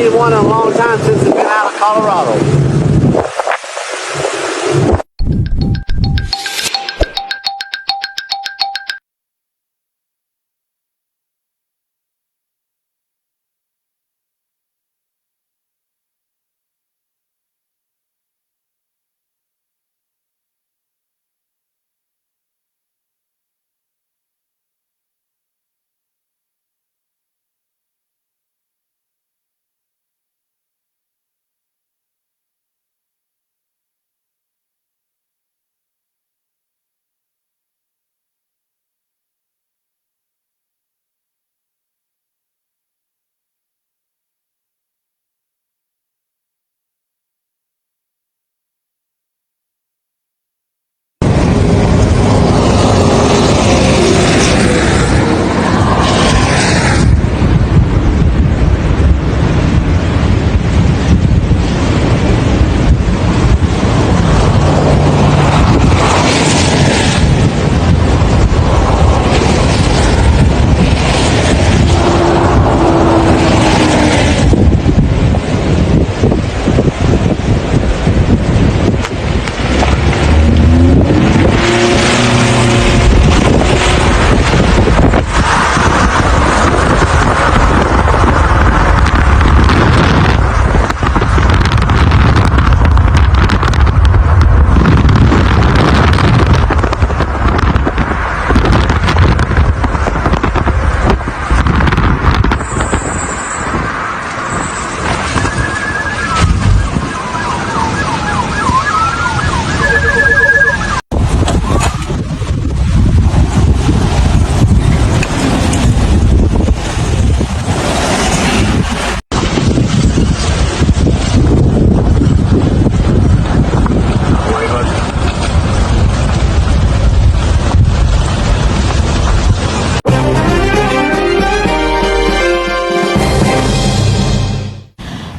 seen one in a long time since it's been out of Colorado.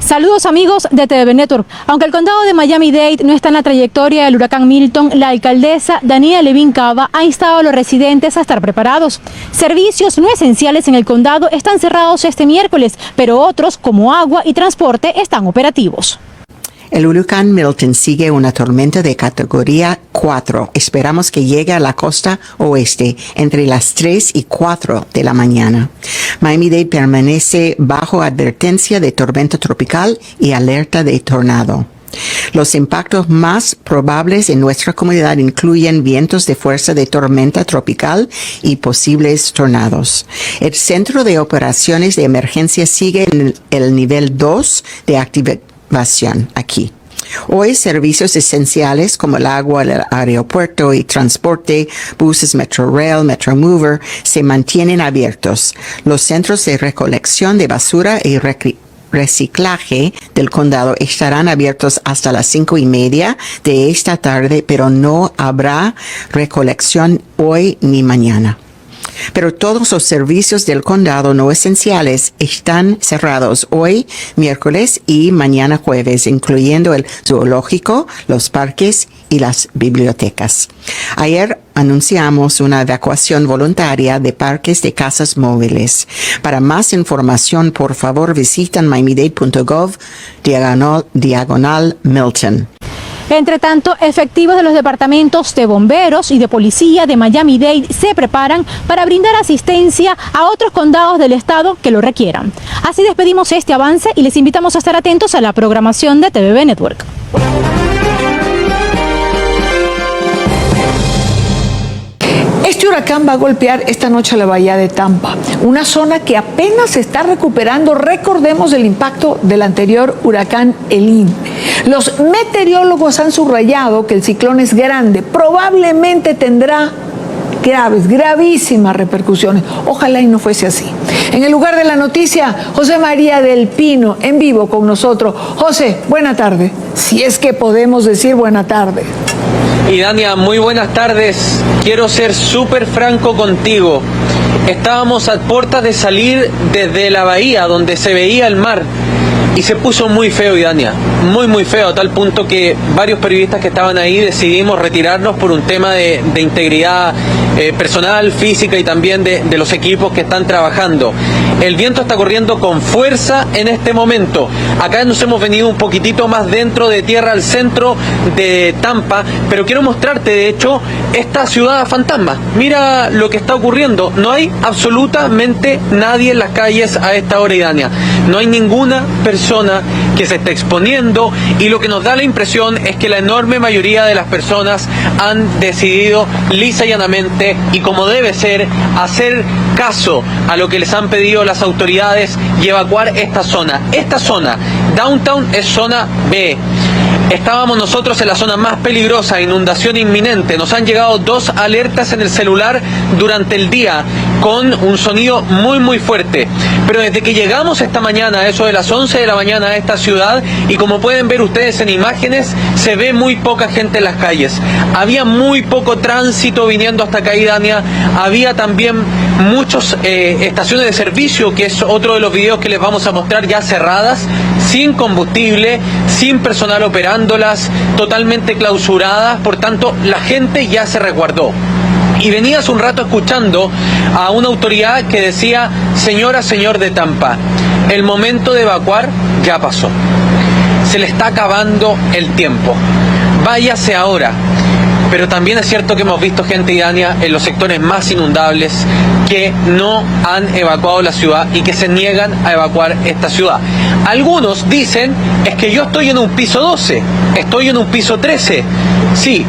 Saludos amigos de TVB Network. Aunque el condado de Miami-Dade no está en la trayectoria del huracán Milton, la alcaldesa Daniela Levin Cava ha instado a los residentes a estar preparados. Servicios no esenciales en el condado están cerrados este miércoles, pero otros como agua y transporte están operativos. El huracán Milton sigue una tormenta de categoría 4. Esperamos que llegue a la costa oeste entre las 3 y 4 de la mañana. Miami-Dade permanece bajo advertencia de tormenta tropical y alerta de tornado. Los impactos más probables en nuestra comunidad incluyen vientos de fuerza de tormenta tropical y posibles tornados. El Centro de Operaciones de Emergencia sigue en el nivel 2 de actividad aquí. Hoy servicios esenciales como el agua, el aeropuerto y transporte, buses Metrorail, Metromover se mantienen abiertos. Los centros de recolección de basura y reciclaje del condado estarán abiertos hasta las 5:30 de esta tarde, pero no habrá recolección hoy ni mañana. Pero todos los servicios del condado no esenciales están cerrados hoy, miércoles y mañana jueves, incluyendo el zoológico, los parques y las bibliotecas. Ayer anunciamos una evacuación voluntaria de parques de casas móviles. Para más información, por favor, visiten miamidade.gov/Milton. Entre tanto, efectivos de los departamentos de bomberos y de policía de Miami-Dade se preparan para brindar asistencia a otros condados del estado que lo requieran. Así despedimos este avance y les invitamos a estar atentos a la programación de TVB Network. Este huracán va a golpear esta noche a la bahía de Tampa, una zona que apenas se está recuperando. Recordemos el impacto del anterior huracán Helene. Los meteorólogos han subrayado que el ciclón es grande, probablemente tendrá gravísimas repercusiones. Ojalá y no fuese así. En el lugar de la noticia, José María del Pino, en vivo con nosotros. José, buena tarde. Si es que podemos decir buena tarde. Y Dania, muy buenas tardes. Quiero ser súper franco contigo. Estábamos a puertas de salir desde la bahía donde se veía el mar. Y se puso muy feo, Idania, muy feo, a tal punto que varios periodistas que estaban ahí decidimos retirarnos por un tema de integridad personal, física y también de los equipos que están trabajando. El viento está corriendo con fuerza en este momento. Acá nos hemos venido un poquitito más dentro de tierra, al centro de Tampa, pero quiero mostrarte, de hecho, esta ciudad fantasma. Mira lo que está ocurriendo. No hay absolutamente nadie en las calles a esta hora, Idania. No hay ninguna persona que se esté exponiendo, y lo que nos da la impresión es que la enorme mayoría de las personas han decidido lisa y llanamente, y como debe ser, hacer caso a lo que les han pedido las autoridades y evacuar esta zona. Esta zona, Downtown, es zona B. Estábamos nosotros en la zona más peligrosa, inundación inminente. Nos han llegado 2 alertas en el celular durante el día con un sonido muy fuerte. Pero desde que llegamos esta mañana, a eso de las 11 de la mañana a esta ciudad, y como pueden ver ustedes en imágenes, se ve muy poca gente en las calles. Había muy poco tránsito viniendo hasta acá, Idania. Había también muchas estaciones de servicio, que es otro de los videos que les vamos a mostrar, ya cerradas, sin combustible, sin personal operándolas, totalmente clausuradas. Por tanto, la gente ya se resguardó. Y venía hace un rato escuchando a una autoridad que decía: señora, señor de Tampa, el momento de evacuar ya pasó. Se le está acabando el tiempo. Váyase ahora. Pero también es cierto que hemos visto gente, Idania, en los sectores más inundables que no han evacuado la ciudad y que se niegan a evacuar esta ciudad. Algunos dicen: es que yo estoy en un piso 12, estoy en un piso 13. Sí.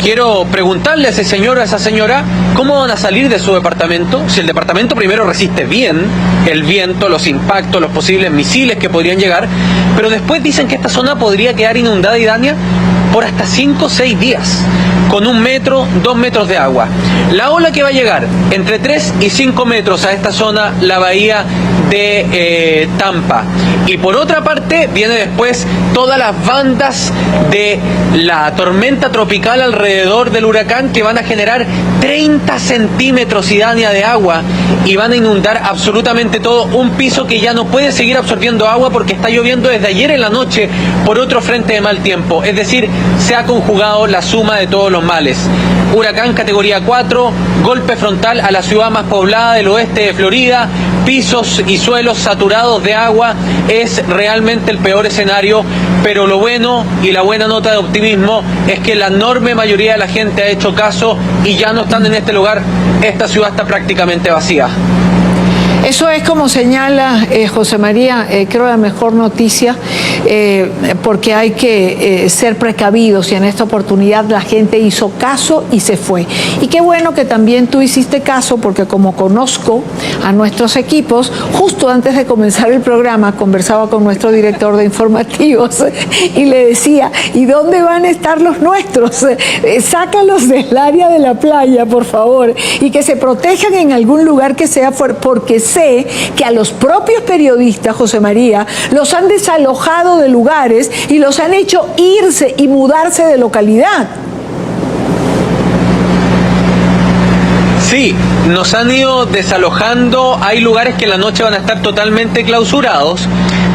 Quiero preguntarle a ese señor o a esa señora cómo van a salir de su departamento, si el departamento primero resiste bien el viento, los impactos, los posibles misiles que podrían llegar, pero después dicen que esta zona podría quedar inundada, Idania, por hasta 5 o 6 días, con 1 metro, 2 metros de agua. La ola que va a llegar entre 3 y 5 metros a esta zona, la bahía de Tampa. Y por otra parte viene después todas las bandas de la tormenta tropical alrededor del huracán, que van a generar 30 centímetros, Idania, de agua, y van a inundar absolutamente todo. Un piso que ya no puede seguir absorbiendo agua porque está lloviendo desde ayer en la noche por otro frente de mal tiempo. Es decir, se ha conjugado la suma de todos los males. Huracán categoría 4, golpe frontal a la ciudad más poblada del oeste de Florida, pisos y suelos saturados de agua. Es realmente el peor escenario, pero lo bueno y la buena nota de optimismo es que la enorme mayoría de la gente ha hecho caso y ya no están en este lugar. Esta ciudad está prácticamente vacía. Eso es, como señala José María, creo la mejor noticia, porque hay que ser precavidos, y en esta oportunidad la gente hizo caso y se fue. Y qué bueno que también tú hiciste caso, porque como conozco a nuestros equipos, justo antes de comenzar el programa conversaba con nuestro director de informativos y le decía: ¿y dónde van a estar los nuestros? Sácalos del área de la playa, por favor, y que se protejan en algún lugar que sea fuerte, porque sé que a los propios periodistas, José María, los han desalojado de lugares y los han hecho irse y mudarse de localidad. Sí, nos han ido desalojando. Hay lugares que en la noche van a estar totalmente clausurados.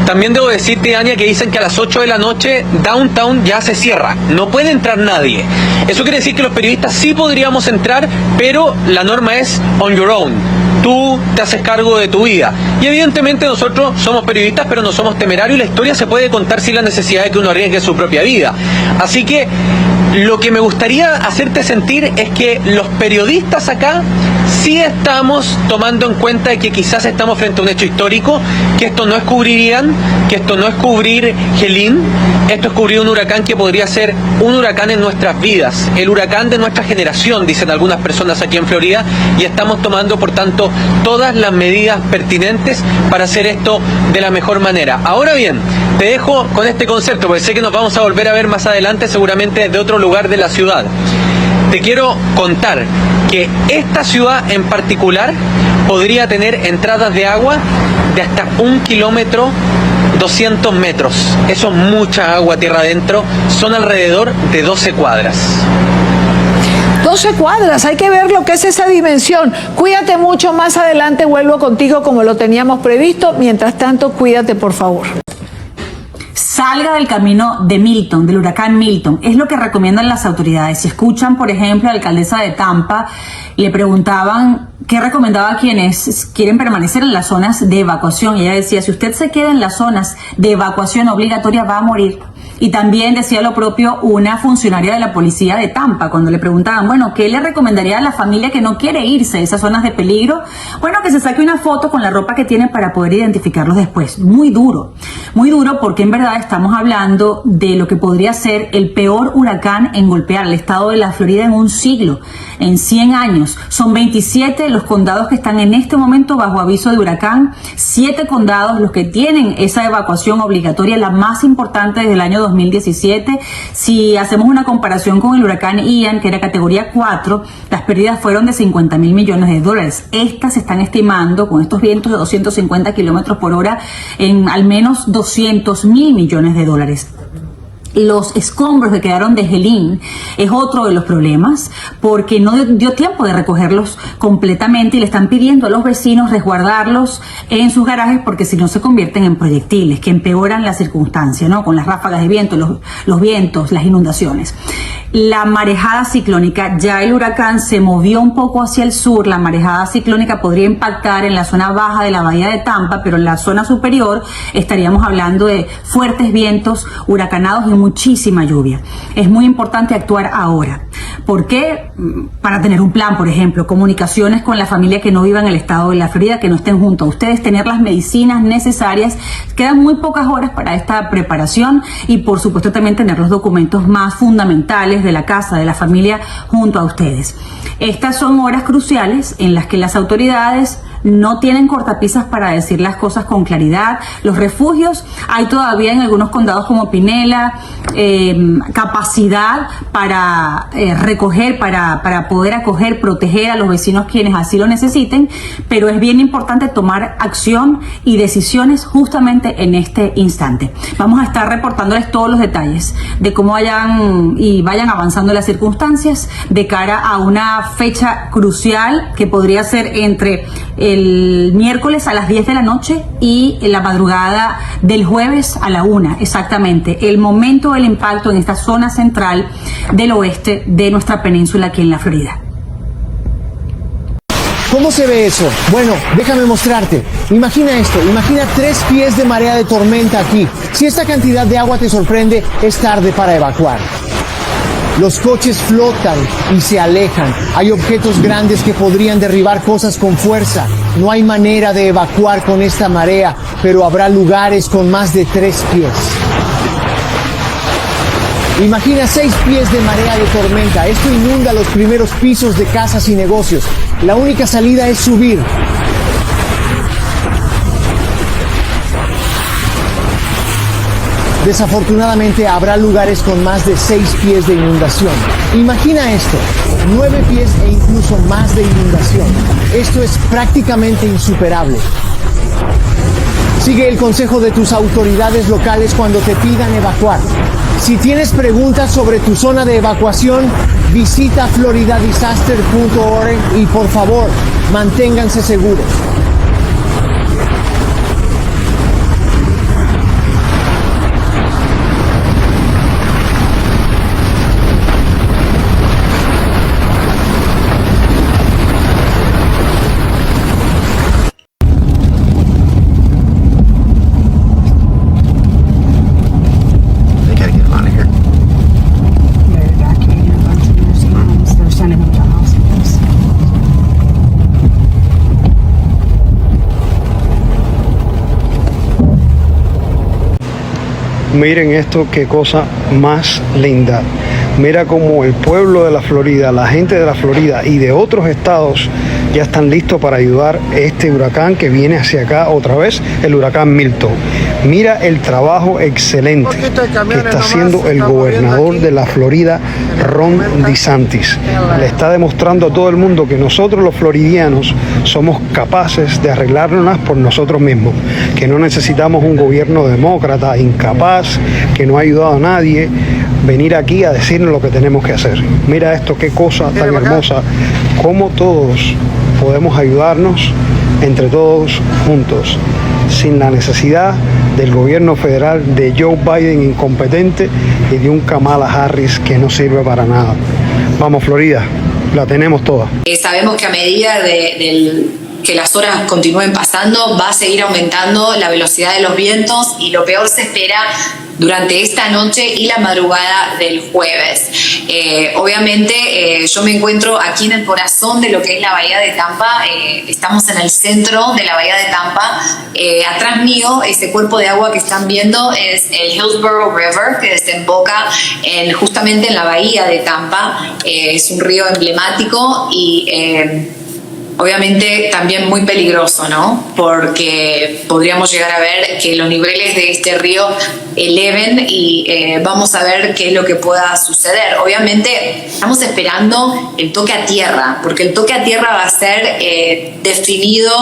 También debo decirte, Idania, que dicen que a las 8 de la noche Downtown ya se cierra, no puede entrar nadie. Eso quiere decir que los periodistas sí podríamos entrar, pero la norma es on your own. Tú te haces cargo de tu vida. Y evidentemente nosotros somos periodistas, pero no somos temerarios, y la historia se puede contar sin la necesidad de que uno arriesgue su propia vida. Así que lo que me gustaría hacerte sentir es que los periodistas acá sí estamos tomando en cuenta de que quizás estamos frente a un hecho histórico, que esto no es cubrir Ian, que esto no es cubrir Helene, esto es cubrir un huracán que podría ser un huracán en nuestras vidas, el huracán de nuestra generación, dicen algunas personas aquí en Florida, y estamos tomando, por tanto, todas las medidas pertinentes para hacer esto de la mejor manera. Ahora bien, te dejo con este concepto, porque sé que nos vamos a volver a ver más adelante, seguramente de otro lugar de la ciudad. Te quiero contar que esta ciudad en particular podría tener entradas de agua de hasta 1 kilómetro, 200 metros. Eso es mucha agua tierra adentro. Son alrededor de 12 cuadras. 12 cuadras, hay que ver lo que es esa dimensión. Cuídate mucho, más adelante vuelvo contigo como lo teníamos previsto. Mientras tanto, cuídate, por favor. salga del camino de Milton, del huracán Milton. Es lo que recomiendan las autoridades. Si escuchan, por ejemplo, a la alcaldesa de Tampa, le preguntaban qué recomendaba a quienes quieren permanecer en las zonas de evacuación. Y ella decía, si usted se queda en las zonas de evacuación obligatoria, va a morir. Y también decía lo propio una funcionaria de la policía de Tampa, cuando le preguntaban, bueno, ¿qué le recomendaría a la familia que no quiere irse a esas zonas de peligro? Bueno, que se saque una foto con la ropa que tiene para poder identificarlos después. Muy duro porque en verdad estamos hablando de lo que podría ser el peor huracán en golpear al estado de la Florida en un siglo, en 100 años. Son 27 los condados que están en este momento bajo aviso de huracán, 7 condados los que tienen esa evacuación obligatoria, la más importante desde el año 2017. Si hacemos una comparación con el huracán Ian, que era categoría 4, las pérdidas fueron de $50.000 millones. Estas se están estimando, con estos vientos de 250 kilómetros por hora, en al menos $200.000 millones. Los escombros que quedaron de Helene es otro de los problemas, porque no dio tiempo de recogerlos completamente y le están pidiendo a los vecinos resguardarlos en sus garajes, porque si no se convierten en proyectiles que empeoran la circunstancia, ¿no? Con las ráfagas de viento, los vientos, las inundaciones. La marejada ciclónica, ya el huracán se movió un poco hacia el sur. La marejada ciclónica podría impactar en la zona baja de la bahía de Tampa, pero en la zona superior estaríamos hablando de fuertes vientos huracanados y muchísima lluvia. Es muy importante actuar ahora. ¿Por qué? Para tener un plan, por ejemplo, comunicaciones con la familia que no viva en el estado de la Florida, que no estén junto a ustedes, tener las medicinas necesarias. Quedan muy pocas horas para esta preparación y, por supuesto, también tener los documentos más fundamentales de la casa, de la familia, junto a ustedes. Estas son horas cruciales en las que las autoridades no tienen cortapisas para decir las cosas con claridad. Los refugios hay todavía en algunos condados como Pinela, capacidad para recoger, para poder acoger, proteger a los vecinos quienes así lo necesiten, pero es bien importante tomar acción y decisiones justamente en este instante. Vamos a estar reportándoles todos los detalles de cómo vayan avanzando las circunstancias de cara a una fecha crucial que podría ser entre el miércoles a las 10 de la noche y la madrugada del jueves a la 1, exactamente, el momento del impacto en esta zona central del oeste de nuestra península aquí en la Florida. ¿Cómo se ve eso? Bueno, déjame mostrarte. Imagina esto, imagina 3 pies de marea de tormenta aquí. Si esta cantidad de agua te sorprende, es tarde para evacuar. Los coches flotan y se alejan. Hay objetos grandes que podrían derribar cosas con fuerza. No hay manera de evacuar con esta marea, pero habrá lugares con más de 3 pies. Imagina 6 pies de marea de tormenta. Esto inunda los primeros pisos de casas y negocios. La única salida es subir. Desafortunadamente habrá lugares con más de 6 pies de inundación. Imagina esto, 9 pies e incluso más de inundación. Esto es prácticamente insuperable. Sigue el consejo de tus autoridades locales cuando te pidan evacuar. Si tienes preguntas sobre tu zona de evacuación, visita floridadisaster.org y por favor, manténganse seguros. Miren esto, qué cosa más linda. Mira cómo el pueblo de la Florida, la gente de la Florida y de otros estados ya están listos para ayudar a este huracán que viene hacia acá otra vez, el huracán Milton. Mira el trabajo excelente que está haciendo el gobernador de la Florida, Ron DeSantis. Le está demostrando a todo el mundo que nosotros los floridianos somos capaces de arreglárnoslas por nosotros mismos, que no necesitamos un gobierno demócrata, incapaz, que no ha ayudado a nadie, venir aquí a decirnos lo que tenemos que hacer. Mira esto, qué cosa tan hermosa, cómo todos podemos ayudarnos entre todos juntos. sin la necesidad del gobierno federal, de Joe Biden incompetente y de un Kamala Harris que no sirve para nada. Vamos, Florida, la tenemos toda. Sabemos que a medida que las horas continúen pasando, va a seguir aumentando la velocidad de los vientos y lo peor se espera durante esta noche y la madrugada del jueves. Obviamente yo me encuentro aquí en el corazón de lo que es la bahía de Tampa. Estamos en el centro de la bahía de Tampa. Atrás mío, ese cuerpo de agua que están viendo es el Hillsborough River, que desemboca justamente en la bahía de Tampa. Es un río emblemático y obviamente también muy peligroso, ¿no? Porque podríamos llegar a ver que los niveles de este río eleven y vamos a ver qué es lo que pueda suceder. Obviamente estamos esperando el toque a tierra, porque el toque a tierra va a ser definido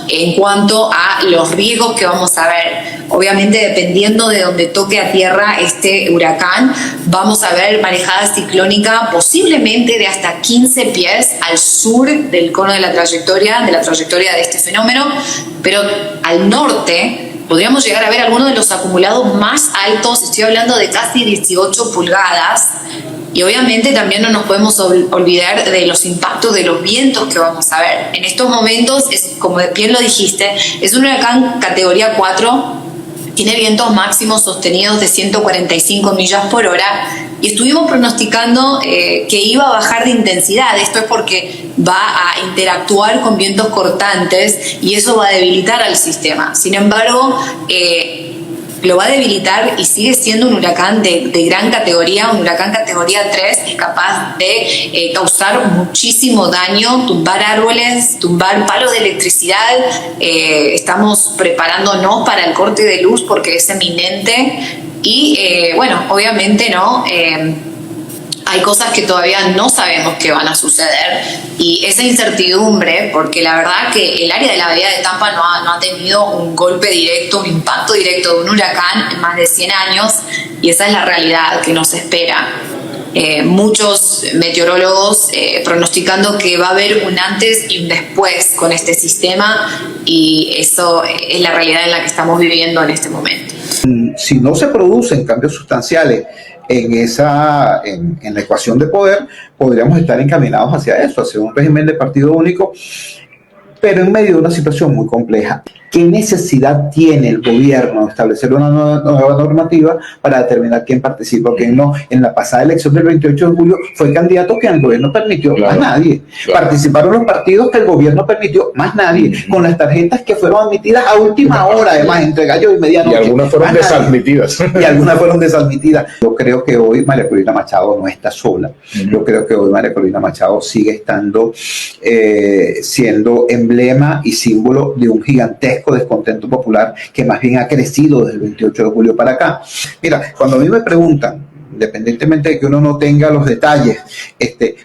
en cuanto a los riesgos que vamos a ver. Obviamente dependiendo de donde toque a tierra este huracán, vamos a ver marejada ciclónica posiblemente de hasta 15 pies al sur del cono de la trayectoria de este fenómeno, pero al norte podríamos llegar a ver algunos de los acumulados más altos. Estoy hablando de casi 18 pulgadas. Y obviamente también no nos podemos olvidar de los impactos de los vientos que vamos a ver. En estos momentos, como bien lo dijiste, es un huracán categoría 4, tiene vientos máximos sostenidos de 145 millas por hora y estuvimos pronosticando que iba a bajar de intensidad. Esto es porque va a interactuar con vientos cortantes y eso va a debilitar al sistema. Sin embargo, lo va a debilitar y sigue siendo un huracán de gran categoría, un huracán categoría 3, es capaz de causar muchísimo daño, tumbar árboles, tumbar palos de electricidad. Estamos preparándonos para el corte de luz porque es eminente y bueno, obviamente no. Hay cosas que todavía no sabemos que van a suceder y esa incertidumbre, porque la verdad que el área de la bahía de Tampa no ha tenido un golpe directo, un impacto directo de un huracán en más de 100 años y esa es la realidad que nos espera. Muchos meteorólogos pronosticando que va a haber un antes y un después con este sistema y eso es la realidad en la que estamos viviendo en este momento. Si no se producen cambios sustanciales en la ecuación de poder, podríamos estar encaminados hacia eso, hacia un régimen de partido único, pero en medio de una situación muy compleja. ¿Qué necesidad tiene el gobierno de establecer una nueva normativa para determinar quién participa o quién no? En la pasada elección del 28 de julio fue candidato que el gobierno permitió, más nadie. Participaron los partidos que el gobierno permitió, más nadie. Con las tarjetas que fueron admitidas a última hora, además, entre gallo y medianoche. Y algunas fueron desadmitidas. Y algunas fueron desadmitidas. Yo creo que hoy María Corina Machado no está sola. Yo creo que hoy María Corina Machado sigue estando siendo emblema y símbolo de un gigantesco descontento popular que más bien ha crecido desde el 28 de julio para acá. Mira, cuando a mí me preguntan, independientemente de que uno no tenga los detalles,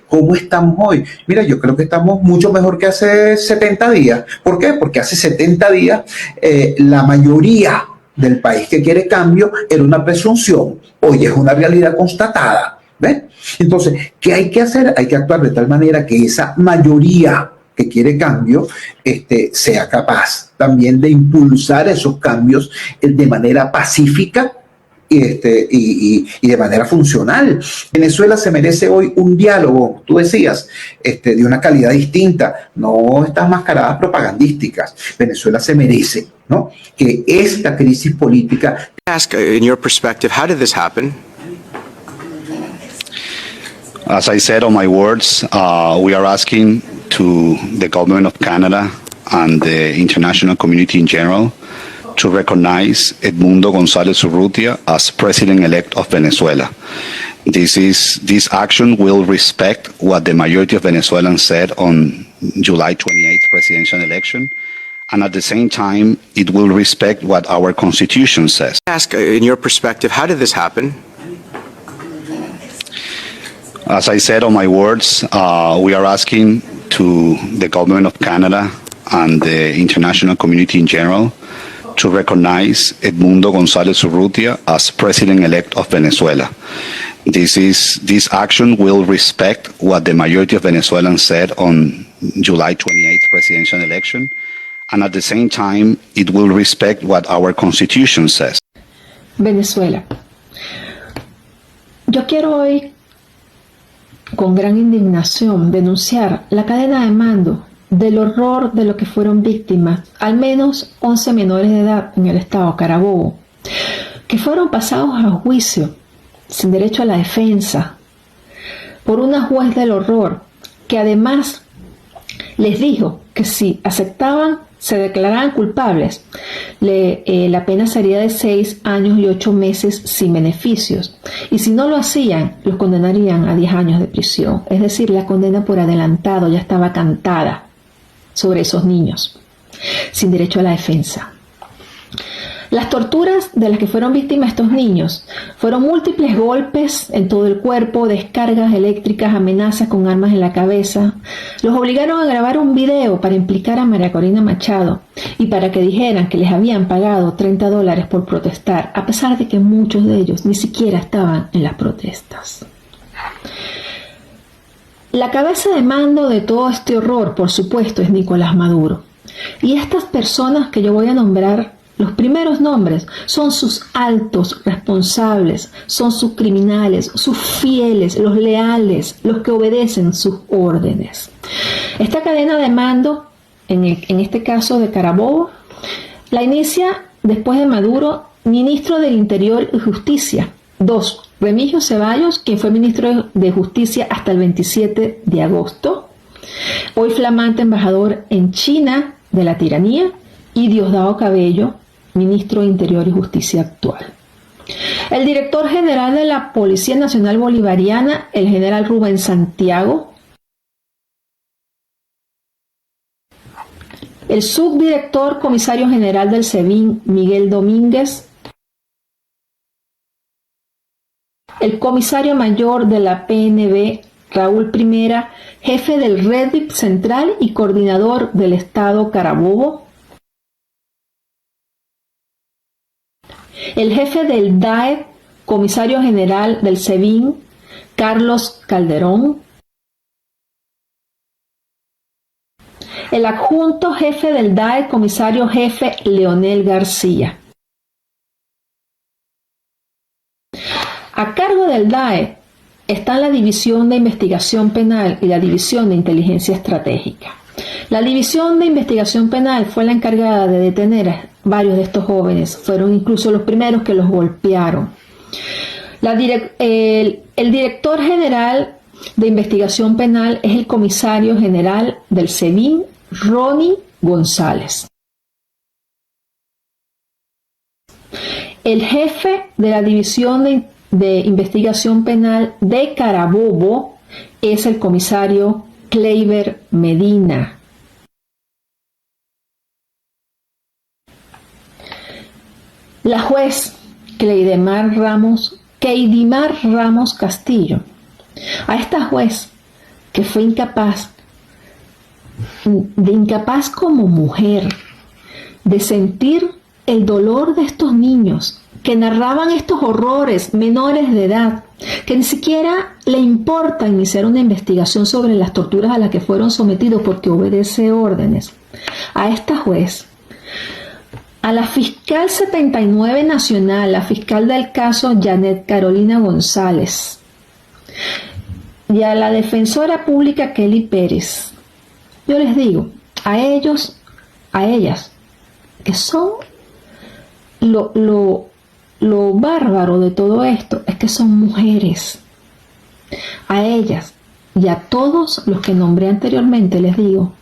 ¿cómo estamos hoy? Mira, yo creo que estamos mucho mejor que hace 70 días. ¿Por qué? Porque hace 70 días la mayoría del país que quiere cambio era una presunción, hoy es una realidad constatada. ¿Ven? Entonces, ¿qué hay que hacer? Hay que actuar de tal manera que esa mayoría que quiere cambio sea capaz también de impulsar esos cambios de manera pacífica y de manera funcional. Venezuela se merece hoy un diálogo, tú decías, de una calidad distinta, no estas mascaradas propagandísticas. Venezuela se merece, ¿no?, que esta crisis política. Ask, in your perspective, how did this happen? As I said on my words, we are asking to the government of Canada and the international community in general to recognize Edmundo González Urrutia as president-elect of Venezuela. This action will respect what the majority of Venezuelans said on July 28th presidential election, and at the same time, it will respect what our constitution says. Ask, in your perspective, how did this happen? As I said on my words, we are asking to the government of Canada and the international community in general to recognize Edmundo González Urrutia as president-elect of Venezuela. This action will respect what the majority of Venezuelans said on July 28th presidential election, and at the same time, it will respect what our Constitution says. Venezuela. Yo quiero hoy, con gran indignación, denunciar la cadena de mando del horror de lo que fueron víctimas, al menos 11 menores de edad en el estado Carabobo, que fueron pasados a juicio sin derecho a la defensa por una juez del horror que además les dijo que si aceptaban, se declaraban culpables, la pena sería de 6 años y 8 meses sin beneficios, y si no lo hacían, los condenarían a 10 años de prisión. Es decir, la condena por adelantado ya estaba cantada sobre esos niños, sin derecho a la defensa. Las torturas de las que fueron víctimas estos niños fueron múltiples golpes en todo el cuerpo, descargas eléctricas, amenazas con armas en la cabeza. Los obligaron a grabar un video para implicar a María Corina Machado y para que dijeran que les habían pagado $30 por protestar, a pesar de que muchos de ellos ni siquiera estaban en las protestas. La cabeza de mando de todo este horror, por supuesto, es Nicolás Maduro. Y estas personas que yo voy a nombrar, los primeros nombres, son sus altos responsables, son sus criminales, sus fieles, los leales, los que obedecen sus órdenes. Esta cadena de mando, en este caso de Carabobo, la inicia después de Maduro, ministro del Interior y Justicia. 2. Remigio Ceballos, quien fue ministro de Justicia hasta el 27 de agosto. Hoy flamante embajador en China de la tiranía. Y Diosdado Cabello, ministro de Interior y Justicia actual. El director general de la Policía Nacional Bolivariana, el general Rubén Santiago. El subdirector comisario general del SEBIN, Miguel Domínguez. El comisario mayor de la PNB, Raúl Primera, jefe del REDIP Central y coordinador del Estado Carabobo. El jefe del DAE, comisario general del SEBIN, Carlos Calderón. El adjunto jefe del DAE, comisario jefe Leonel García. A cargo del DAE están la División de Investigación Penal y la División de Inteligencia Estratégica. La División de Investigación Penal fue la encargada de detener a varios de estos jóvenes. Fueron incluso los primeros que los golpearon. El director general de Investigación Penal es el comisario general del SEBIN, Ronnie González. El jefe de la División de Investigación Penal de Carabobo es el comisario Kleiber Medina. La juez Keidimar Ramos Castillo. A esta juez que fue incapaz como mujer de sentir el dolor de estos niños que narraban estos horrores, menores de edad, que ni siquiera le importa iniciar una investigación sobre las torturas a las que fueron sometidos porque obedece órdenes. A esta juez, a la fiscal 79 nacional, la fiscal del caso Janet Carolina González, y a la defensora pública Kelly Pérez, yo les digo, a ellos, a ellas, que son lo bárbaro de todo esto es que son mujeres. A ellas y a todos los que nombré anteriormente les digo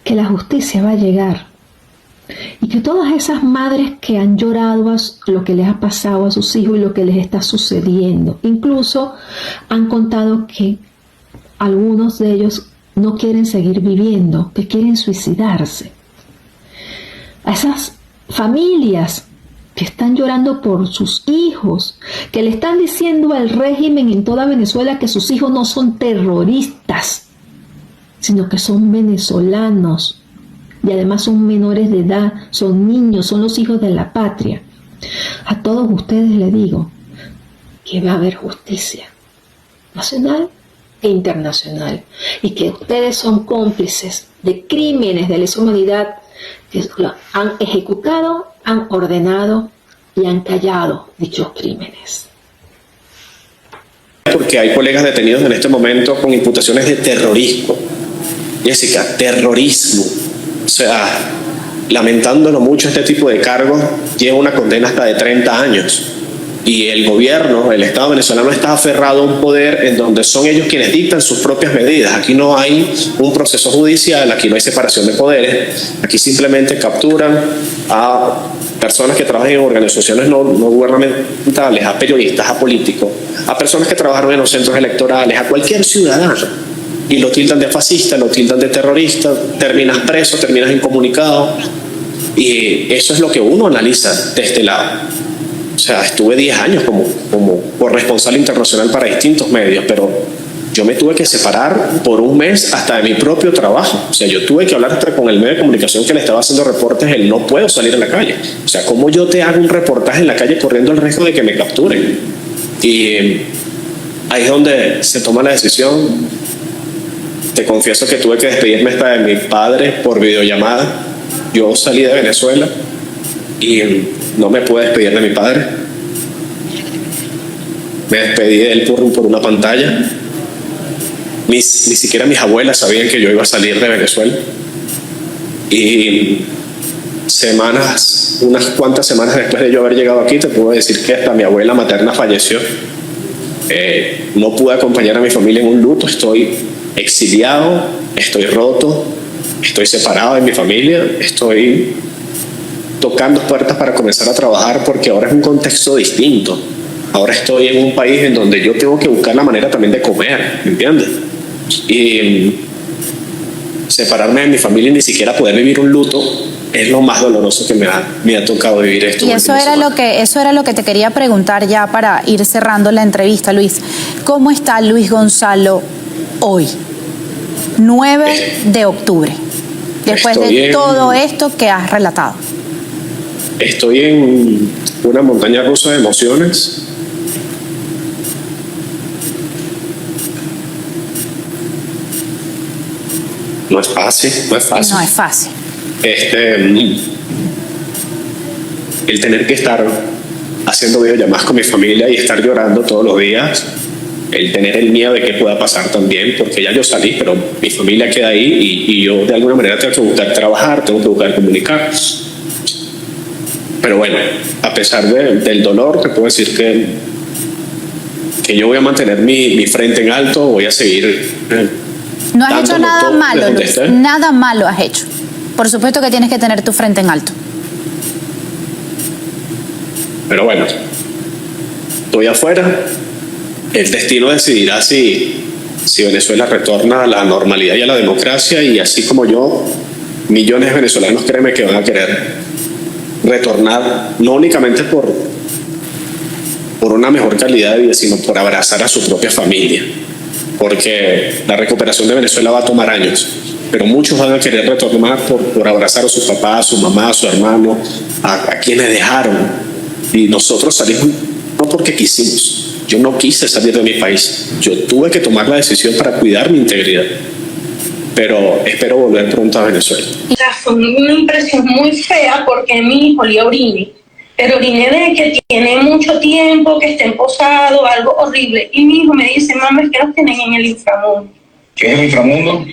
que la justicia va a llegar y que todas esas madres que han llorado lo que les ha pasado a sus hijos y lo que les está sucediendo, incluso han contado que algunos de ellos no quieren seguir viviendo, que quieren suicidarse. A esas familias que están llorando por sus hijos, que le están diciendo al régimen en toda Venezuela que sus hijos no son terroristas, sino que son venezolanos y además son menores de edad, son niños, son los hijos de la patria. A todos ustedes les digo que va a haber justicia nacional e internacional y que ustedes son cómplices de crímenes de lesa humanidad que han ejecutado, han ordenado y han callado dichos crímenes. Porque hay colegas detenidos en este momento con imputaciones de terrorismo. Jessica, terrorismo. O sea, lamentándolo mucho, este tipo de cargos lleva una condena hasta de 30 años. Y el gobierno, el Estado venezolano está aferrado a un poder en donde son ellos quienes dictan sus propias medidas. Aquí no hay un proceso judicial, aquí no hay separación de poderes, aquí simplemente capturan a personas que trabajan en organizaciones no gubernamentales, a periodistas, a políticos, a personas que trabajaron en los centros electorales, a cualquier ciudadano, y lo tildan de fascista, lo tildan de terrorista, terminas preso, terminas incomunicado, y eso es lo que uno analiza de este lado. O sea, estuve 10 años como corresponsal internacional para distintos medios, pero yo me tuve que separar por un mes hasta de mi propio trabajo. O sea, yo tuve que hablar hasta con el medio de comunicación que le estaba haciendo reportes, el no puedo salir a la calle. O sea, ¿cómo yo te hago un reportaje en la calle corriendo el riesgo de que me capturen? Y ahí es donde se toma la decisión. Te confieso que tuve que despedirme hasta de mi padre por videollamada. Yo salí de Venezuela y no me pude despedir de mi padre. Me despedí de él por una pantalla. Ni siquiera mis abuelas sabían que yo iba a salir de Venezuela. Y unas cuantas semanas después de yo haber llegado aquí, te puedo decir que hasta mi abuela materna falleció. No pude acompañar a mi familia en un luto. Estoy exiliado, estoy roto, estoy separado de mi familia, estoy tocando puertas para comenzar a trabajar porque ahora es un contexto distinto. Ahora estoy en un país en donde yo tengo que buscar la manera también de comer, ¿me entiendes? Y separarme de mi familia y ni siquiera poder vivir un luto es lo más doloroso que me ha tocado vivir esto. Y eso era lo que te quería preguntar ya para ir cerrando la entrevista, Luis. ¿Cómo está Luis Gonzalo hoy, 9 de octubre, después de todo esto que has relatado? Estoy en una montaña rusa de emociones. No es fácil. No es fácil. El tener que estar haciendo videollamadas con mi familia y estar llorando todos los días, el tener el miedo de que pueda pasar también, porque ya yo salí, pero mi familia queda ahí y yo de alguna manera tengo que buscar trabajar, tengo que buscar comunicar. Pero bueno, a pesar del dolor, te puedo decir que yo voy a mantener mi frente en alto, voy a seguir. No has hecho nada malo, Luis. Nada malo has hecho. Por supuesto que tienes que tener tu frente en alto. Pero bueno, estoy afuera. El destino decidirá si Venezuela retorna a la normalidad y a la democracia, y así como yo, millones de venezolanos, créeme, que van a querer retornar, no únicamente por una mejor calidad de vida, sino por abrazar a su propia familia, porque la recuperación de Venezuela va a tomar años, pero muchos van a querer retornar por abrazar a sus papás, a su mamá, a su hermano, a quienes dejaron. Y nosotros salimos no porque quisimos. Yo no quise salir de mi país, yo tuve que tomar la decisión para cuidar mi integridad, pero espero volver pronto a Venezuela. Fue una impresión muy fea porque mi hijo le orine, pero orine de que tiene mucho tiempo, que está emposado, algo horrible. Y mi hijo me dice, mamá, es que los tienen en el inframundo. ¿Qué es el inframundo?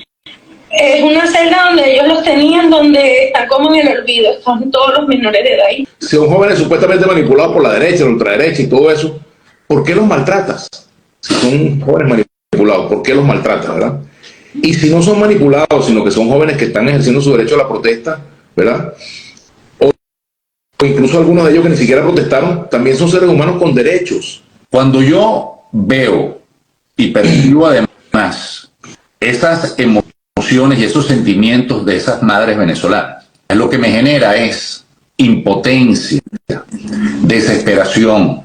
Es una celda donde ellos los tenían, donde está como en el olvido, están todos los menores de edad ahí. Si son jóvenes supuestamente manipulados por la derecha, la ultraderecha y todo eso, ¿por qué los maltratas? Si son jóvenes manipulados, ¿por qué los maltratas, verdad? Y si no son manipulados, sino que son jóvenes que están ejerciendo su derecho a la protesta, ¿verdad? O incluso algunos de ellos que ni siquiera protestaron, también son seres humanos con derechos. Cuando yo veo y percibo además esas emociones y esos sentimientos de esas madres venezolanas, lo que me genera es impotencia, desesperación.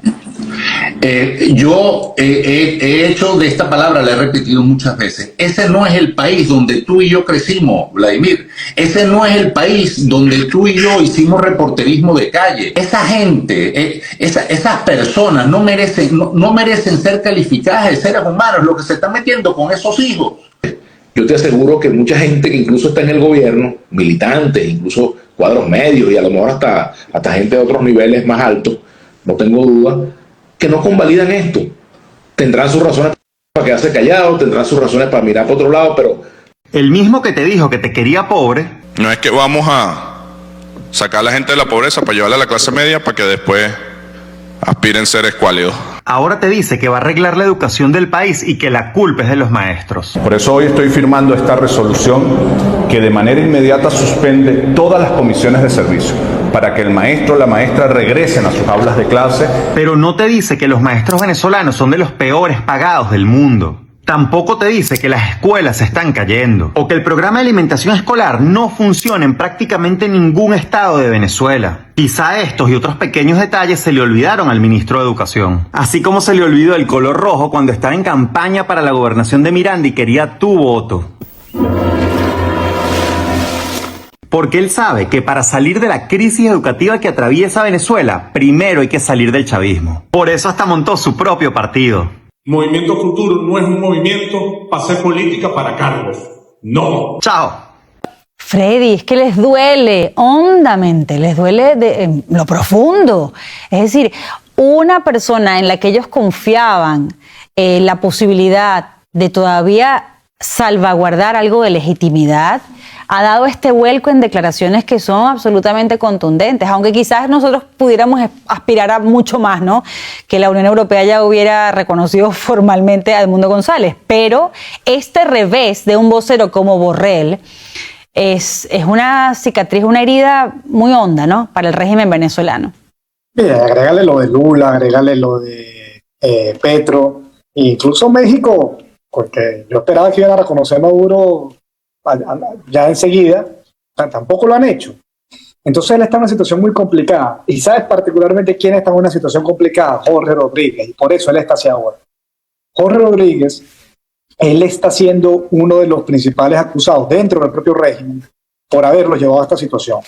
Yo he hecho de esta palabra, la he repetido muchas veces, ese no es el país donde tú y yo crecimos, Vladimir. Ese no es el país donde tú y yo hicimos reporterismo de calle. Esa gente, esas personas no merecen ser calificadas de seres humanos, lo que se está metiendo con esos hijos. yo te aseguro que mucha gente que incluso está en el gobierno, militantes, incluso cuadros medios y a lo mejor hasta gente de otros niveles más altos, no tengo duda, que no convalidan esto. Tendrán sus razones para quedarse callados, tendrán sus razones para mirar para otro lado, pero... El mismo que te dijo que te quería pobre. No es que vamos a sacar a la gente de la pobreza para llevarla a la clase media para que después aspiren a ser escuálidos. Ahora te dice que va a arreglar la educación del país y que la culpa es de los maestros. Por eso hoy estoy firmando esta resolución que de manera inmediata suspende todas las comisiones de servicio para que el maestro o la maestra regresen a sus aulas de clase. Pero no te dice que los maestros venezolanos son de los peores pagados del mundo. Tampoco te dice que las escuelas se están cayendo o que el programa de alimentación escolar no funciona en prácticamente ningún estado de Venezuela. Quizá estos y otros pequeños detalles se le olvidaron al ministro de Educación. Así como se le olvidó el color rojo cuando estaba en campaña para la gobernación de Miranda y quería tu voto. Porque él sabe que para salir de la crisis educativa que atraviesa Venezuela, primero hay que salir del chavismo. Por eso hasta montó su propio partido. Movimiento Futuro no es un movimiento para hacer política para cargos. No. Chao. Freddy, es que les duele hondamente, les duele de lo profundo. Es decir, una persona en la que ellos confiaban la posibilidad de todavía salvaguardar algo de legitimidad, ha dado este vuelco en declaraciones que son absolutamente contundentes, aunque quizás nosotros pudiéramos aspirar a mucho más, ¿no? Que la Unión Europea ya hubiera reconocido formalmente a Edmundo González, pero este revés de un vocero como Borrell es una cicatriz, una herida muy honda, ¿no? Para el régimen venezolano. Mira, agrégale lo de Lula, agrégale lo de Petro, incluso México, porque yo esperaba que iban a reconocer a Maduro ya enseguida, tampoco lo han hecho. Entonces él está en una situación muy complicada. Y sabes particularmente quién está en una situación complicada, Jorge Rodríguez, y por eso él está hacia ahora. Jorge Rodríguez, él está siendo uno de los principales acusados dentro del propio régimen por haberlo llevado a esta situación.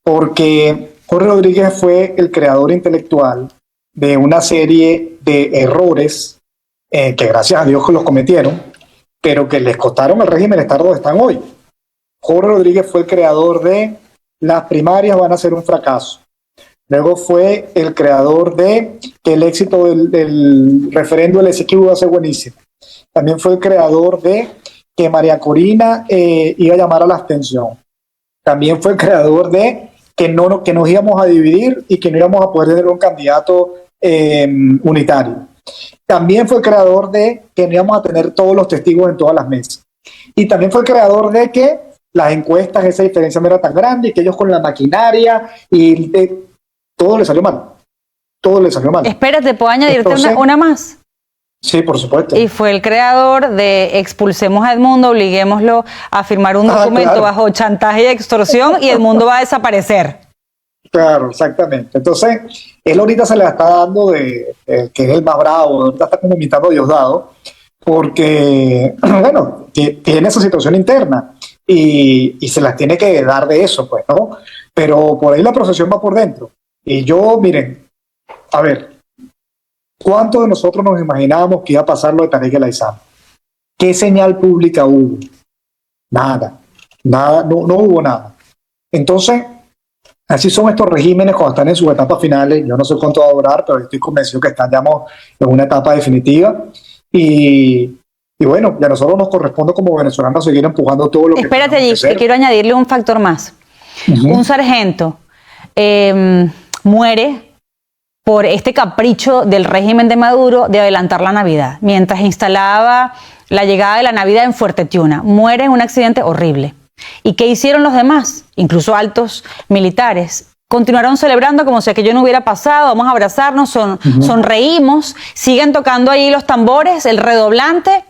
Porque Jorge Rodríguez fue el creador intelectual de una serie de errores que gracias a Dios los cometieron, pero que les costaron al régimen estar donde están hoy. Jorge Rodríguez fue el creador de las primarias van a ser un fracaso. Luego fue el creador de que el éxito del referendo del Esequibo va a ser buenísimo. También fue el creador de que María Corina iba a llamar a la abstención. También fue el creador de que nos íbamos a dividir y que no íbamos a poder tener un candidato unitario. También fue el creador de que no íbamos a tener todos los testigos en todas las mesas. Y también fue el creador de que las encuestas, esa diferencia no era tan grande y que ellos con la maquinaria y todo le salió mal. Todo le salió mal. Espérate, ¿puedo añadirte una más? Sí, por supuesto. Y fue el creador de expulsemos a Edmundo, obliguémoslo a firmar un documento claro, bajo chantaje y extorsión y Edmundo va a desaparecer. Claro, exactamente. Entonces, él ahorita se le está dando de que es el más bravo, ahorita está como imitando a Diosdado, porque, bueno, tiene esa situación interna y se las tiene que dar de eso, pues, ¿no? Pero por ahí la procesión va por dentro. Y yo, miren, a ver, ¿cuántos de nosotros nos imaginábamos que iba a pasar lo de Tarek El Aissami? ¿Qué señal pública hubo? Nada, no hubo nada. Entonces, así son estos regímenes cuando están en sus etapas finales. Yo no sé cuánto va a durar, pero estoy convencido que están ya en una etapa definitiva. Y bueno, y a nosotros nos corresponde como venezolanos seguir empujando todo lo que Espérate, allí, que quiero añadirle un factor más. Un sargento muere por este capricho del régimen de Maduro de adelantar la Navidad, mientras instalaba la llegada de la Navidad en Fuerte Tiuna. Muere en un accidente horrible. ¿Y qué hicieron los demás? Incluso altos militares. Continuaron celebrando como si aquello no hubiera pasado, vamos a abrazarnos, sonreímos, siguen tocando ahí los tambores, el redoblante,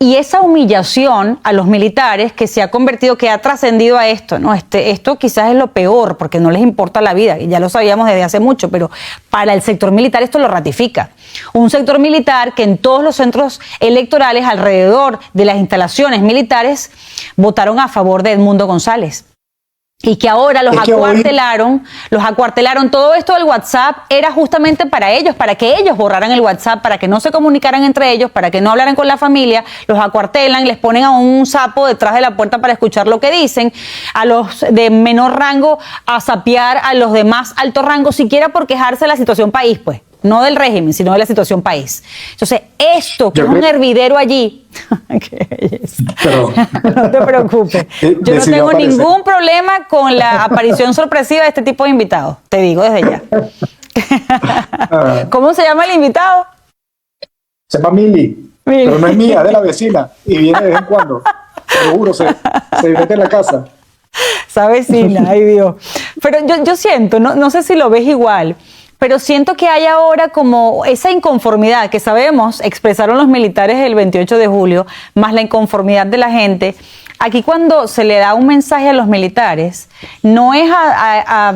y esa humillación a los militares que se ha convertido, que ha trascendido a esto, ¿no? Esto quizás es lo peor, porque no les importa la vida, y ya lo sabíamos desde hace mucho, pero para el sector militar esto lo ratifica. Un sector militar que en todos los centros electorales alrededor de las instalaciones militares votaron a favor de Edmundo González. y que ahora los Es que acuartelaron, todo esto del WhatsApp era justamente para ellos, para que ellos borraran el WhatsApp, para que no se comunicaran entre ellos, para que no hablaran con la familia, los acuartelan, les ponen a un sapo detrás de la puerta para escuchar lo que dicen, a los de menor rango a sapear a los de más alto rango, siquiera por quejarse de la situación país, pues. No del régimen, sino de la situación país. Entonces, esto, que es un hervidero allí, qué belleza. Pero, no te preocupes. Yo no tengo ningún problema con la aparición sorpresiva de este tipo de invitados. Te digo desde ya. ¿Cómo se llama el invitado? Se llama Mili. Pero no es mía, es de la vecina. Y viene de vez en cuando. Te lo juro, se mete en la casa. Esa vecina, ay Dios. Pero yo siento, no sé si lo ves igual, pero siento que hay ahora como esa inconformidad que sabemos expresaron los militares el 28 de julio, más la inconformidad de la gente. Aquí cuando se le da un mensaje a los militares, no es a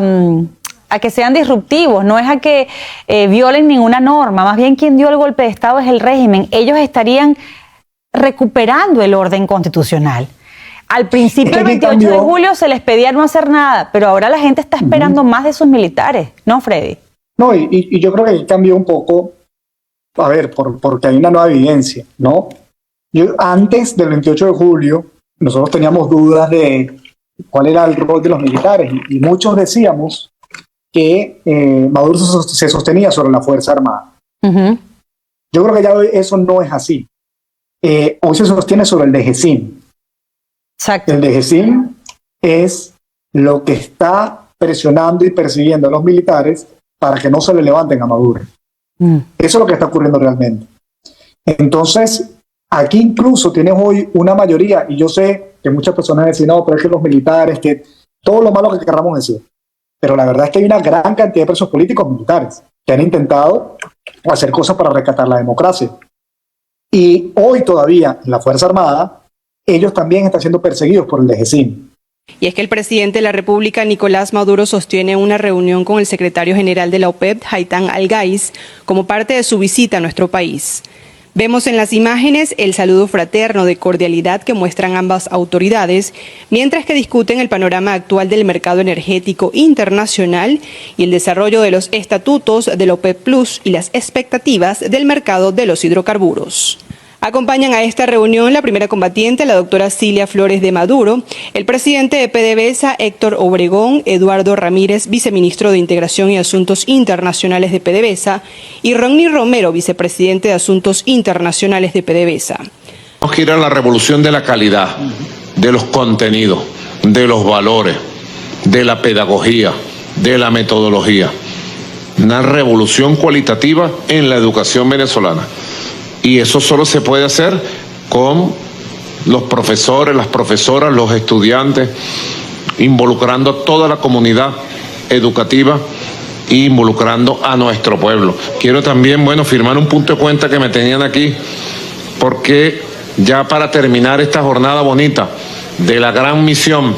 que sean disruptivos, no es a que violen ninguna norma, más bien quien dio el golpe de Estado es el régimen. Ellos estarían recuperando el orden constitucional. Al principio del 28 de julio se les pedía no hacer nada, pero ahora la gente está esperando más de sus militares, ¿no, Freddy? No, y yo creo que cambió un poco, a ver, porque hay una nueva evidencia, ¿no? Antes del 28 de julio, nosotros teníamos dudas de cuál era el rol de los militares, y muchos decíamos que Maduro se sostenía sobre la Fuerza Armada. Yo creo que ya hoy eso no es así. Hoy se sostiene sobre el DGCIM. Exacto. El DGCIM es lo que está presionando y persiguiendo a los militares para que no se le levanten a Maduro. Eso es lo que está ocurriendo realmente. Entonces, aquí incluso tienes hoy una mayoría, y yo sé que muchas personas dicen, no, pero es que los militares, que todo lo malo que queramos decir, pero la verdad es que hay una gran cantidad de presos políticos militares que han intentado hacer cosas para rescatar la democracia. Y hoy todavía, en la Fuerza Armada, ellos también están siendo perseguidos por el DGCIM. Y es que el presidente de la República, Nicolás Maduro, sostiene una reunión con el secretario general de la OPEP, Haitham Al-Gais, como parte de su visita a nuestro país. Vemos en las imágenes el saludo fraterno de cordialidad que muestran ambas autoridades, mientras que discuten el panorama actual del mercado energético internacional y el desarrollo de los estatutos de la OPEP Plus y las expectativas del mercado de los hidrocarburos. Acompañan a esta reunión la primera combatiente, la doctora Cilia Flores de Maduro, el presidente de PDVSA, Héctor Obregón, Eduardo Ramírez, viceministro de Integración y Asuntos Internacionales de PDVSA, y Ronnie Romero, vicepresidente de Asuntos Internacionales de PDVSA. Tenemos que ir a la revolución de la calidad, de los contenidos, de los valores, de la pedagogía, de la metodología. Una revolución cualitativa en la educación venezolana. Y eso solo se puede hacer con los profesores, las profesoras, los estudiantes, involucrando a toda la comunidad educativa e involucrando a nuestro pueblo. Quiero también, firmar un punto de cuenta que me tenían aquí, porque ya para terminar esta jornada bonita de la gran misión,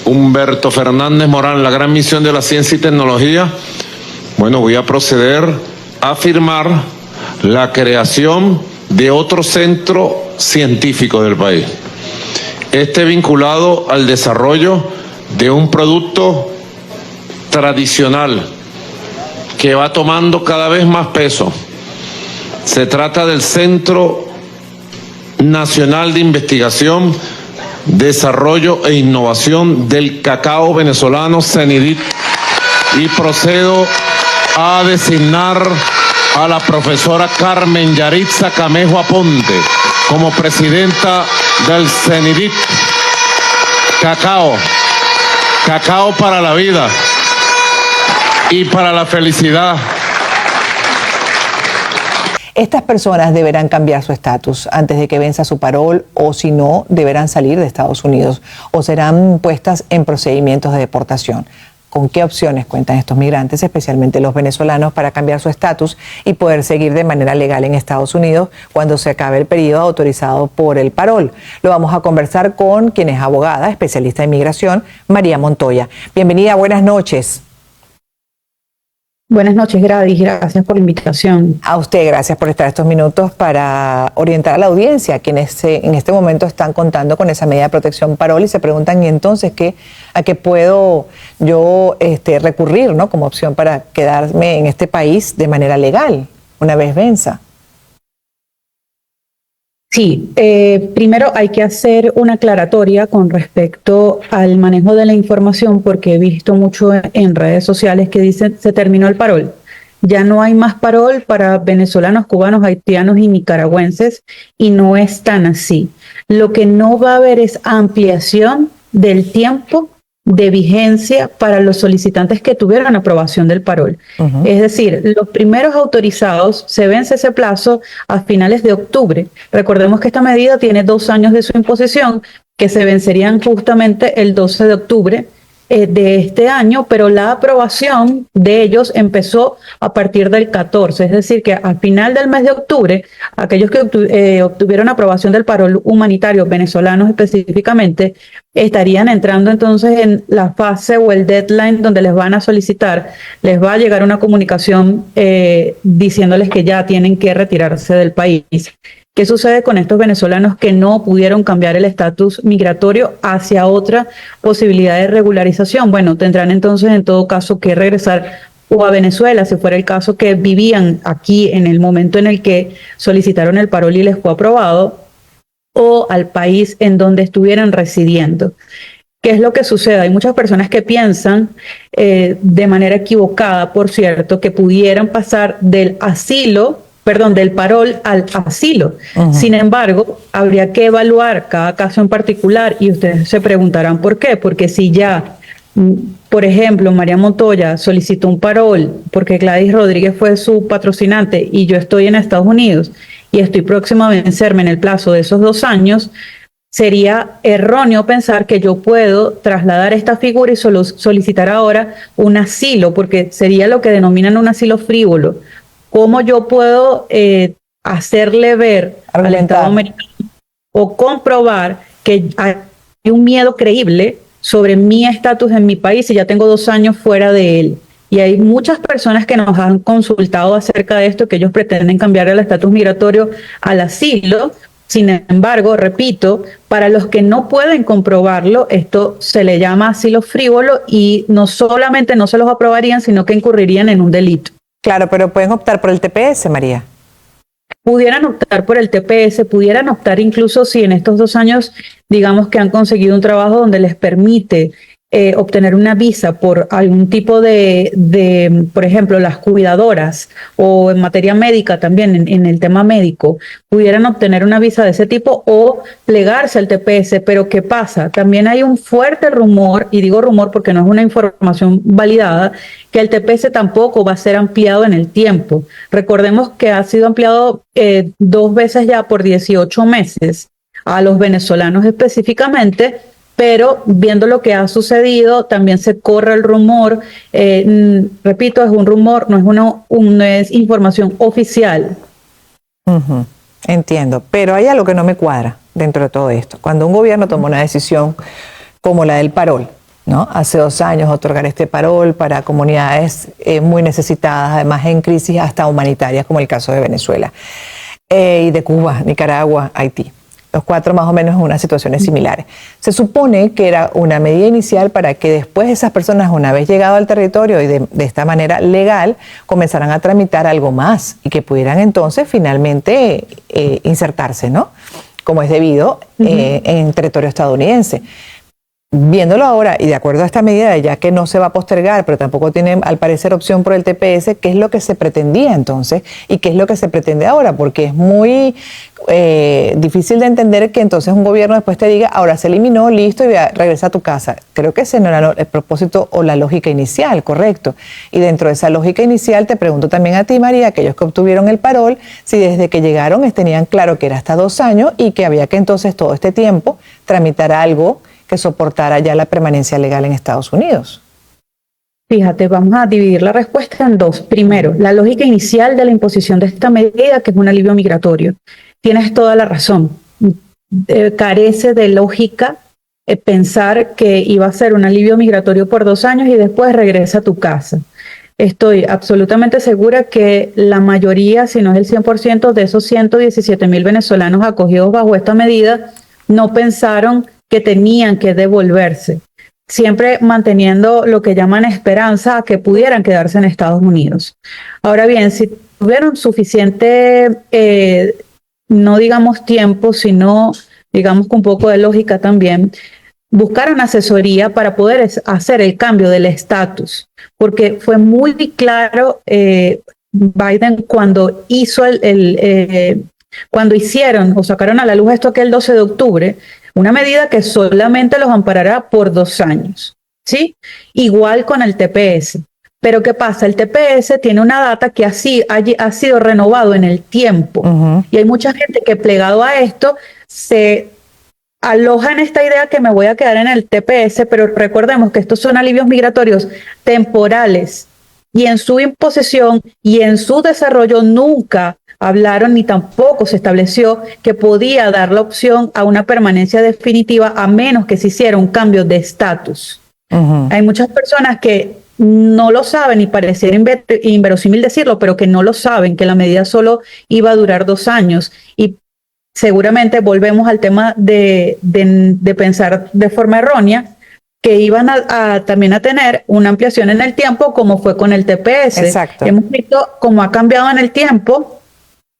Humberto Fernández Morán, la gran misión de la ciencia y tecnología, voy a proceder a firmar la creación de otro centro científico del país. Este vinculado al desarrollo de un producto tradicional que va tomando cada vez más peso. Se trata del Centro Nacional de Investigación, Desarrollo e Innovación del Cacao Venezolano, CENIDIT, y procedo a designar a la profesora Carmen Yaritza Camejo Aponte como presidenta del CENIDIT. Cacao para la vida y para la felicidad. Estas personas deberán cambiar su estatus antes de que venza su parol, o si no, deberán salir de Estados Unidos o serán puestas en procedimientos de deportación. ¿Con qué opciones cuentan estos migrantes, especialmente los venezolanos, para cambiar su estatus y poder seguir de manera legal en Estados Unidos cuando se acabe el periodo autorizado por el parol? Lo vamos a conversar con quien es abogada, especialista en migración, María Montoya. Bienvenida, buenas noches. Buenas noches, Gladys. Gracias por la invitación. A usted, gracias por estar estos minutos para orientar a la audiencia, quienes en este momento están contando con esa medida de protección parol y se preguntan, ¿y entonces a qué puedo yo recurrir, ¿no?, como opción para quedarme en este país de manera legal una vez venza? Sí, primero hay que hacer una aclaratoria con respecto al manejo de la información, porque he visto mucho en redes sociales que dicen se terminó el parol. Ya no hay más parol para venezolanos, cubanos, haitianos y nicaragüenses, y no es tan así. Lo que no va a haber es ampliación del tiempo de vigencia para los solicitantes que tuvieron aprobación del parol. Es decir, los primeros autorizados se vence ese plazo a finales de octubre. Recordemos que esta medida tiene 2 años de su imposición, que se vencerían justamente el 12 de octubre de este año, pero la aprobación de ellos empezó a partir del 14, es decir, que al final del mes de octubre, aquellos que obtuvieron aprobación del parol humanitario, venezolanos específicamente, estarían entrando entonces en la fase o el deadline donde les van a solicitar, les va a llegar una comunicación diciéndoles que ya tienen que retirarse del país. ¿Qué sucede con estos venezolanos que no pudieron cambiar el estatus migratorio hacia otra posibilidad de regularización? Bueno, tendrán entonces en todo caso que regresar o a Venezuela, si fuera el caso que vivían aquí en el momento en el que solicitaron el parol y les fue aprobado, o al país en donde estuvieran residiendo. ¿Qué es lo que sucede? Hay muchas personas que piensan, de manera equivocada, por cierto, que pudieran pasar del parol al asilo. Sin embargo, habría que evaluar cada caso en particular y ustedes se preguntarán por qué. Porque si ya, por ejemplo, María Montoya solicitó un parol porque Gladys Rodríguez fue su patrocinante y yo estoy en Estados Unidos y estoy próxima a vencerme en el plazo de esos 2 años, sería erróneo pensar que yo puedo trasladar esta figura y solicitar ahora un asilo, porque sería lo que denominan un asilo frívolo. ¿Cómo yo puedo hacerle ver al Estado americano o comprobar que hay un miedo creíble sobre mi estatus en mi país si ya tengo 2 años fuera de él? Y hay muchas personas que nos han consultado acerca de esto, que ellos pretenden cambiar el estatus migratorio al asilo. Sin embargo, repito, para los que no pueden comprobarlo, esto se le llama asilo frívolo y no solamente no se los aprobarían, sino que incurrirían en un delito. Claro, pero pueden optar por el TPS, María. Pudieran optar por el TPS, pudieran optar incluso si en estos 2 años, digamos que han conseguido un trabajo donde les permite obtener una visa por algún tipo de, por ejemplo, las cuidadoras o en materia médica también, en el tema médico, pudieran obtener una visa de ese tipo o plegarse al TPS. Pero ¿qué pasa? También hay un fuerte rumor, y digo rumor porque no es una información validada, que el TPS tampoco va a ser ampliado en el tiempo. Recordemos que ha sido ampliado 2 veces ya por 18 meses a los venezolanos específicamente, pero viendo lo que ha sucedido, también se corre el rumor, repito, es un rumor, no es información oficial. Entiendo, pero hay algo que no me cuadra dentro de todo esto. Cuando un gobierno toma una decisión como la del parol, ¿no? Hace 2 años otorgar este parol para comunidades muy necesitadas, además en crisis hasta humanitarias, como el caso de Venezuela, y de Cuba, Nicaragua, Haití. Los 4 más o menos en unas situaciones similares. Se supone que era una medida inicial para que después esas personas, una vez llegado al territorio y de esta manera legal, comenzaran a tramitar algo más y que pudieran entonces finalmente insertarse, ¿no? Como es debido en territorio estadounidense. Viéndolo ahora y de acuerdo a esta medida, ya que no se va a postergar, pero tampoco tiene al parecer opción por el TPS, ¿qué es lo que se pretendía entonces y qué es lo que se pretende ahora? Porque es muy difícil de entender que entonces un gobierno después te diga, ahora se eliminó, listo, y regresa a tu casa. Creo que ese no era el propósito o la lógica inicial, correcto. Y dentro de esa lógica inicial te pregunto también a ti, María, aquellos que obtuvieron el parol, si desde que llegaron tenían claro que era hasta 2 años y que había que entonces todo este tiempo tramitar algo que soportara ya la permanencia legal en Estados Unidos. Fíjate, vamos a dividir la respuesta en 2. Primero, la lógica inicial de la imposición de esta medida, que es un alivio migratorio. Tienes toda la razón. Carece de lógica pensar que iba a ser un alivio migratorio por 2 años y después regresa a tu casa. estoy absolutamente segura que la mayoría, si no es el 100% de esos 117.000 venezolanos acogidos bajo esta medida, no pensaron que tenían que devolverse, siempre manteniendo lo que llaman esperanza a que pudieran quedarse en Estados Unidos. Ahora bien, si tuvieron suficiente, no digamos tiempo, sino digamos con un poco de lógica también, buscaron asesoría para poder hacer el cambio del estatus, porque fue muy claro Biden cuando hizo cuando hicieron o sacaron a la luz esto aquel 12 de octubre, una medida que solamente los amparará por 2 años, ¿sí? Igual con el TPS. Pero ¿qué pasa? El TPS tiene una data que así ha sido renovado en el tiempo. Y hay mucha gente que plegado a esto se aloja en esta idea que me voy a quedar en el TPS, pero recordemos que estos son alivios migratorios temporales y en su imposición y en su desarrollo nunca hablaron ni tampoco se estableció que podía dar la opción a una permanencia definitiva a menos que se hiciera un cambio de estatus. Hay muchas personas que no lo saben y pareciera inverosímil decirlo, pero que no lo saben, que la medida solo iba a durar 2 años y seguramente volvemos al tema de pensar de forma errónea que iban también a tener una ampliación en el tiempo como fue con el TPS. Exacto. Hemos visto cómo ha cambiado en el tiempo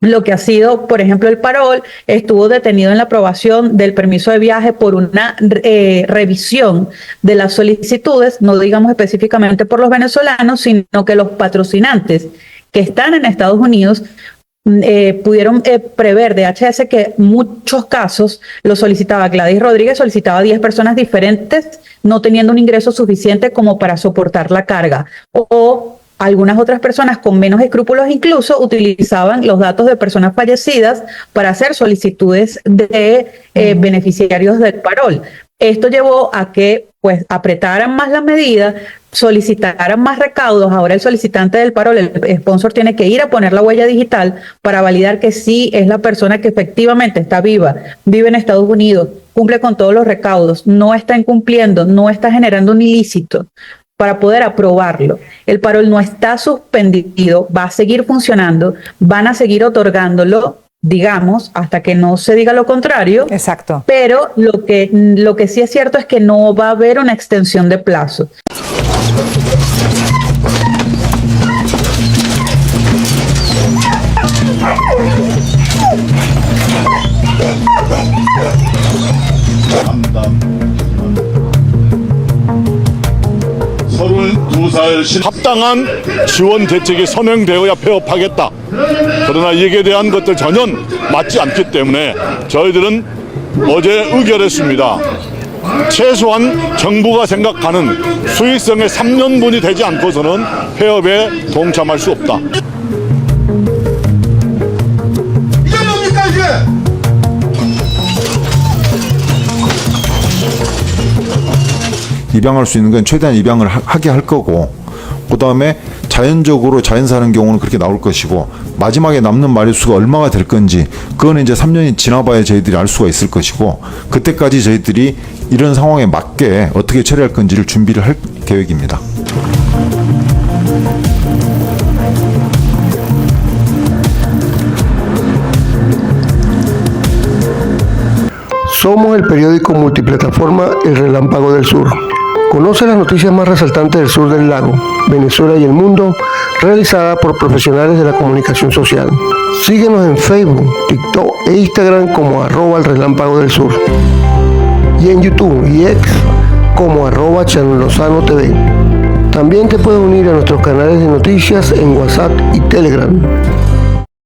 lo que ha sido, por ejemplo, el parol estuvo detenido en la aprobación del permiso de viaje por una revisión de las solicitudes, no digamos específicamente por los venezolanos, sino que los patrocinantes que están en Estados Unidos pudieron prever DHS que muchos casos lo solicitaba Gladys Rodríguez, solicitaba 10 personas diferentes, no teniendo un ingreso suficiente como para soportar la carga. O algunas otras personas con menos escrúpulos incluso utilizaban los datos de personas fallecidas para hacer solicitudes de beneficiarios del parol. Esto llevó a que pues apretaran más la medida, solicitaran más recaudos. Ahora el solicitante del parol, el sponsor, tiene que ir a poner la huella digital para validar que sí es la persona que efectivamente está viva, vive en Estados Unidos, cumple con todos los recaudos, no está incumpliendo, no está generando un ilícito, para poder aprobarlo. El parol no está suspendido, va a seguir funcionando, van a seguir otorgándolo, digamos, hasta que no se diga lo contrario. Exacto. Pero lo que sí es cierto es que no va a haber una extensión de plazo. 합당한 지원 대책이 선행되어야 폐업하겠다. 그러나 이에 대한 것들 전혀 맞지 않기 때문에 저희들은 어제 의결했습니다. 최소한 정부가 생각하는 수익성의 3년분이 되지 않고서는 폐업에 동참할 수 없다. 이게 뭡니까 이게? 입양할 수 있는 건 최대한 입양을 하게 할 거고, 그 다음에 자연적으로 자연사하는 경우는 그렇게 나올 것이고, 마지막에 남는 마리수가 얼마가 될 건지 그거는 이제 3년이 지나봐야 저희들이 알 수가 있을 것이고, 그때까지 저희들이 이런 상황에 맞게 어떻게 처리할 건지를 준비를 할 계획입니다. Somos el periódico multiplataforma El Relámpago del Sur. Conoce las noticias más resaltantes del sur del lago, Venezuela y el mundo, realizada por profesionales de la comunicación social. Síguenos en Facebook, TikTok e Instagram como @El Relámpago del Sur. Y en YouTube y X como @ChanLozanoTV. También te puedes unir a nuestros canales de noticias en WhatsApp y Telegram.